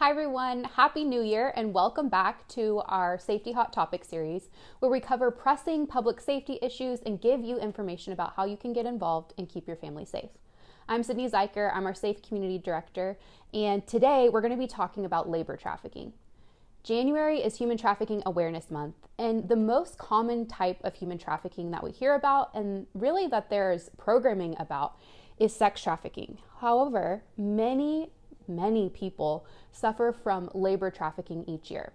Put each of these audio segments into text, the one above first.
Hi everyone, Happy New Year and welcome back to our Safety Hot Topic series where we cover pressing public safety issues and give you information about how you can get involved and keep your family safe. I'm Sydney Zuiker, I'm our Safe Community Director, and today we're going to be talking about labor trafficking. January is Human Trafficking Awareness Month, and the most common type of human trafficking that we hear about and really that there's programming about is sex trafficking. However, many people suffer from labor trafficking each year.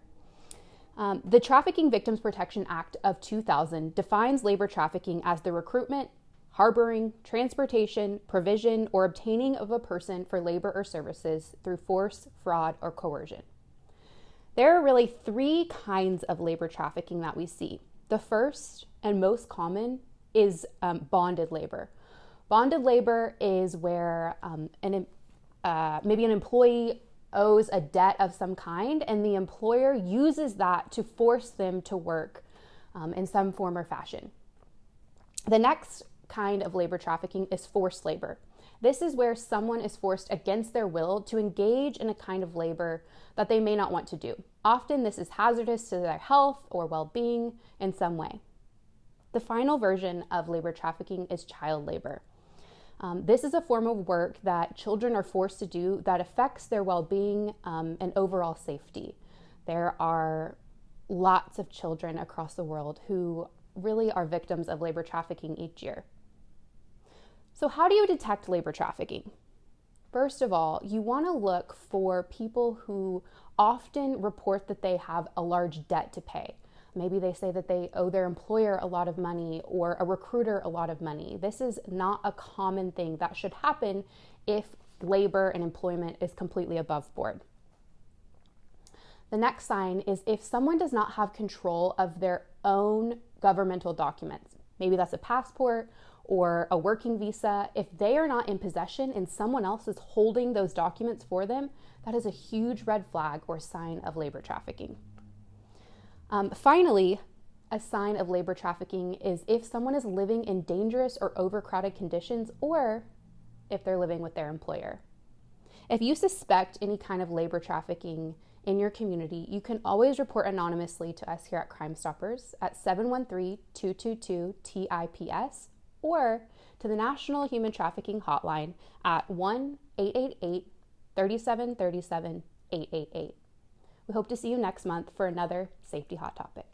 The Trafficking Victims Protection Act of 2000 defines labor trafficking as the recruitment, harboring, transportation, provision, or obtaining of a person for labor or services through force, fraud, or coercion. There are really three kinds of labor trafficking that we see. The first and most common is bonded labor. Bonded labor is where maybe an employee owes a debt of some kind and the employer uses that to force them to work in some form or fashion. The next kind of labor trafficking is forced labor. This is where someone is forced against their will to engage in a kind of labor that they may not want to do. Often this is hazardous to their health or well-being in some way. The final version of labor trafficking is child labor. This is a form of work that children are forced to do that affects their well-being and overall safety. There are lots of children across the world who really are victims of labor trafficking each year. So how do you detect labor trafficking? First of all, you want to look for people who often report that they have a large debt to pay. Maybe they say that they owe their employer a lot of money or a recruiter a lot of money. This is not a common thing that should happen if labor and employment is completely above board. The next sign is if someone does not have control of their own governmental documents. Maybe that's a passport or a working visa. If they are not in possession and someone else is holding those documents for them, that is a huge red flag or sign of labor trafficking. Finally, a sign of labor trafficking is if someone is living in dangerous or overcrowded conditions or if they're living with their employer. If you suspect any kind of labor trafficking in your community, you can always report anonymously to us here at Crime Stoppers at 713-222-TIPS or to the National Human Trafficking Hotline at 1-888-3737-888. We hope to see you next month for another Safety Hot Topic.